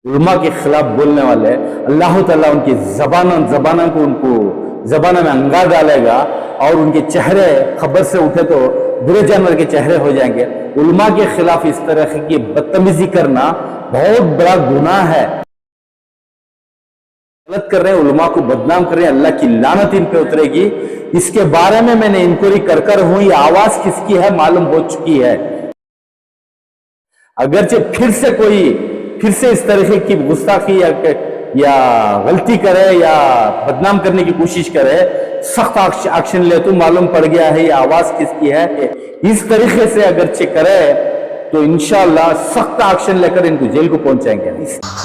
उलमा के खिलाफ बोलने वाले अल्लाह ताला उनकी जबाना को उनको जबाना में अंगा डालेगा और उनके चेहरे खबर से उठे तो बुरे जानवर के चेहरे हो जाएंगे। उलमा के खिलाफ इस तरह की बदतमीजी करना बहुत बड़ा गुनाह है। गलत कर रहे हैं, उलमा को बदनाम कर रहे हैं, अल्लाह की लानत इन पे उतरेगी। इसके बारे में मैंने इंक्वायरी कर हूं, ये आवाज किसकी है मालूम हो चुकी है। अगरचे फिर से इस तरह की गुस्ताखी या गलती करे या बदनाम करने की कोशिश करे, सख्त एक्शन ले तो मालूम पड़ गया है ये आवाज किसकी है। इस तरीके से अगरचे करे तो इंशाअल्लाह सख्त एक्शन लेकर इनको जेल को पहुंचाएंगे।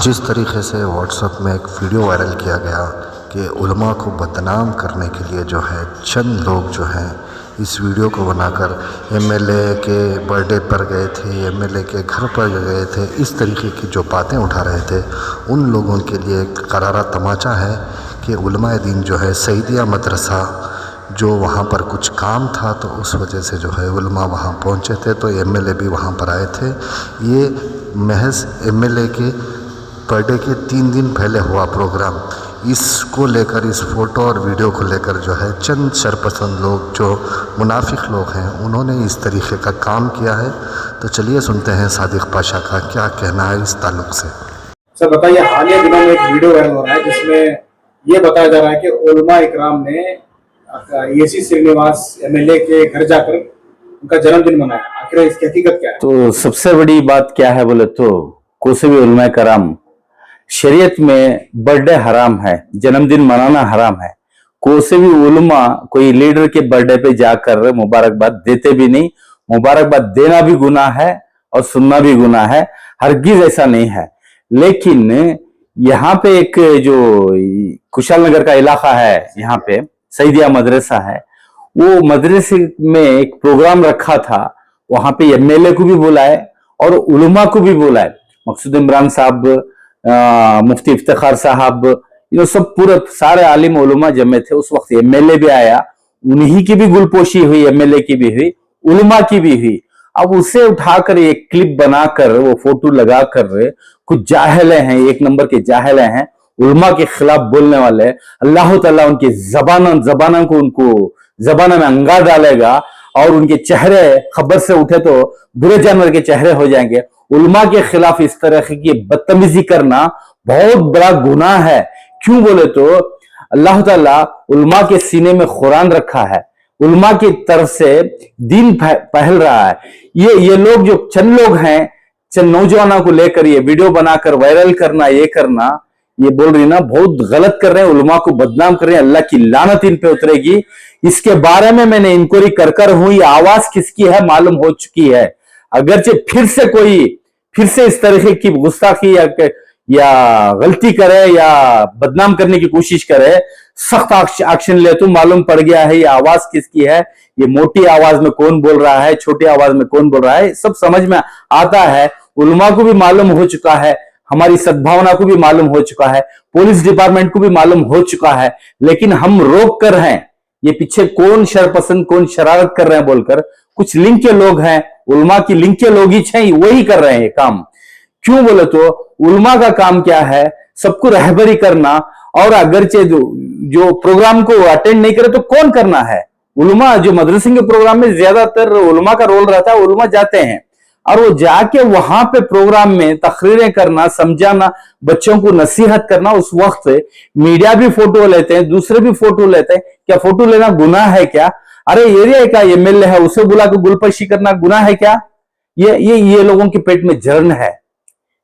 जिस तरीके से व्हाट्सएप में एक वीडियो वायरल किया गया कि उलमा को बदनाम करने के लिए जो है चंद लोग जो हैं इस वीडियो को बनाकर एमएलए के बर्थडे पर गए थे, एमएलए के घर पर गए थे, इस तरीके की जो बातें उठा रहे थे, उन लोगों के लिए एक करारा तमाचा है कि उलमाए दीन जो है सईदिया मदरसा जो वहाँ पर कुछ काम था तो उस वजह से जो है उलमा वहाँ पहुँचे थे, तो एमएलए भी वहाँ पर आए थे। ये महज एमएलए के बर्थडे के 3 दिन पहले हुआ प्रोग्राम, इसको लेकर, इस फ़ोटो और वीडियो को लेकर जो है चंद शरपसंद लोग जो मुनाफिक लोग हैं उन्होंने इस तरीके का काम किया है। तो चलिए सुनते हैं सादिक पाशा का क्या कहना है इस ताल्लुक़ से। सर बताइए, हालिया दिनों में एक वीडियो वायरल हो रहा है जिसमें ये बताया जा रहा है कि उलमा इकराम ने एसी श्रीनिवास एमएलए के घर जाकर उनका जन्मदिन मनाया। आखिर इसकी हकीकत क्या है? तो सबसे बड़ी बात क्या है बोले तो कोई भी उलमा कराम, शरीयत में बर्थडे हराम है, जन्मदिन मनाना हराम है। कोई भी उलमा कोई लीडर के बर्थडे पे जाकर मुबारकबाद देते भी नहीं, मुबारकबाद देना भी गुनाह है और सुनना भी गुनाह है, हरगिज ऐसा नहीं है। लेकिन यहाँ पे एक जो कुशाल नगर का इलाका है, यहाँ पे सईदिया मदरसा है, वो मदरसे में एक प्रोग्राम रखा था, वहां पे एमएलए को भी बुलाए और उलमा को भी बुलाए। मकसूद इमरान साहब, मुफ्ती इफ्तिखार साहब, ये सब पूरे सारे आलिम उलमा जमे थे। उस वक्त एमएलए भी आया, उन्हीं की भी गुलपोशी हुई, एमएलए की भी हुई, उलमा की भी हुई। अब उसे उठाकर एक क्लिप बनाकर वो फोटो लगाकर कुछ जाहले हैं, 1 नंबर के जाहले हैं, उलमा के खिलाफ बोलने वाले, अल्लाह ताला उनकी जबाना को उनको जबाना में अंगा डालेगा और उनके चेहरे खबर से उठे तो बुरे जानवर के चेहरे हो जाएंगे। उलमा के खिलाफ इस तरह की बदतमीजी करना बहुत बड़ा गुनाह है। क्यों बोले तो अल्लाह ताला उलमा के सीने में कुरान रखा है, उलमा की तरफ से दीन पहल रहा है। ये लोग जो चंद लोग हैं, चंद नौजवानों को लेकर ये वीडियो बनाकर वायरल करना, ये करना, ये बोल रही ना, बहुत गलत कर रहे हैं, उलमा को बदनाम कर रहे हैं, अल्लाह की लानत इन पे उतरेगी। इसके बारे में मैंने इंक्वायरी कर हूं, ये आवाज किसकी है मालूम हो चुकी है। अगरचे फिर से इस तरह की गुस्ताखी या गलती करे या बदनाम करने की कोशिश करे, सख्त एक्शन ले तो मालूम पड़ गया है ये आवाज किसकी है। ये मोटी आवाज में कौन बोल रहा है, छोटी आवाज में कौन बोल रहा है, सब समझ में आता है। उलमा को भी मालूम हो चुका है, हमारी सद्भावना को भी मालूम हो चुका है, पुलिस डिपार्टमेंट को भी मालूम हो चुका है, लेकिन हम रोक कर हैं। ये पीछे कौन शरपसंद, कौन शरारत कर रहे हैं बोलकर, कुछ लिंक के लोग हैं, उलमा की लिंक के लोग ही हैं, वही कर रहे हैं काम। क्यों बोले तो उलमा का काम क्या है, सबको रहबरी करना, और अगरचे जो प्रोग्राम को अटेंड नहीं करे तो कौन करना है। उलमा जो मदरसे के प्रोग्राम में ज्यादातर उलमा का रोल रहता है, उलमा जाते हैं और वो जाके वहां पे प्रोग्राम में तकरीरें करना, समझाना, बच्चों को नसीहत करना। उस वक्त मीडिया भी फोटो लेते हैं, दूसरे भी फोटो लेते हैं। क्या फोटो लेना गुनाह है क्या? अरे एरिया का एमएलए है, उसे बुला के गुलपशी करना गुनाह है क्या? ये लोगों के पेट में जलन है।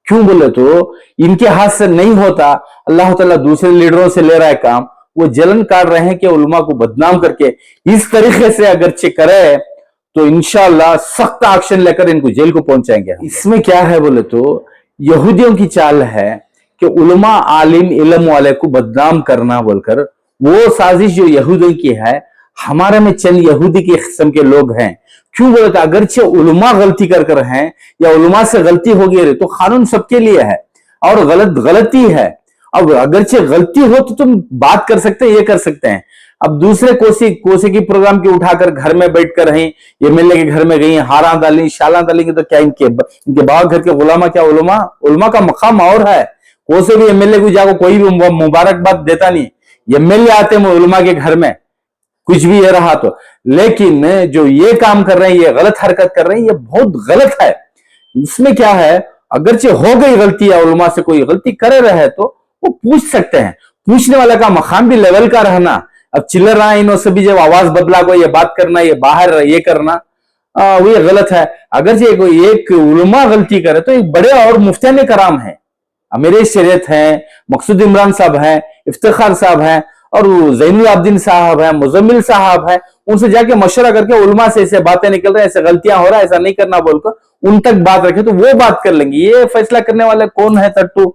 क्यों बोले तो इनके हाथ से नहीं होता, अल्लाह ताला दूसरे लीडरों से ले रहा है काम। वो जलन काट रहे हैं कि उलमा को बदनाम करके इस तरीके से अगरचे करे तो इंशाअल्लाह सख्त एक्शन लेकर इनको जेल को पहुंचाएंगे। इसमें क्या है बोले तो यहूदियों की चाल है कि उलमा, आलिम, इल्म वाले को बदनाम करना बोलकर, वो साजिश जो यहूदियों की है। हमारे में चंद यहूदी के किस्म के लोग हैं। क्यों बोले तो अगरचे उलमा गलती कर हैं या उलमा से गलती हो गई तो कानून सबके लिए है और गलती है। अब अगरचे गलती हो तो तुम बात कर सकते हैं, ये कर सकते हैं। अब दूसरे कोसी की प्रोग्राम की उठाकर घर में बैठकर हैं, एमएलए के घर में गई, हारा डाली, शाला डालेंगे तो क्या इनके बाबा घर के गुलामा क्या उलमा का मकाम और है। कोई भी एमएलए को जाकर कोई भी मुबारकबाद देता नहीं। एमएलए आते हैं उलमा के घर में, कुछ भी ये रहा तो, लेकिन जो ये काम कर रहे हैं, ये गलत हरकत कर रहे हैं, ये बहुत गलत है। इसमें क्या है, अगरचे हो गई गलती या उलमा से कोई गलती करे रहे तो वो पूछ सकते हैं, पूछने वाला का मकाम भी लेवल का रहना। अब चिल्ला रहा है इन्हों से भी जब आवाज बदला को ये बात करना, ये बाहर ये करना, वो ये गलत है। अगरचे कोई एक उलमा गलती करे तो एक बड़े और मुफ्तियान कराम है, अमीर शरीयत है, मकसूद इमरान साहब हैं, इफ्तिखार साहब हैं, और ज़ैनुल आबिदीन साहब हैं, मुजम्मिल साहब हैं, उनसे जाके मशवरा करके उलमा से ऐसे बातें निकल रही है, ऐसे गलतियां हो रहा है, ऐसा नहीं करना बोलकर उन तक बात रखे तो वो बात कर लेंगे। ये फैसला करने वाले कौन है? तट्टू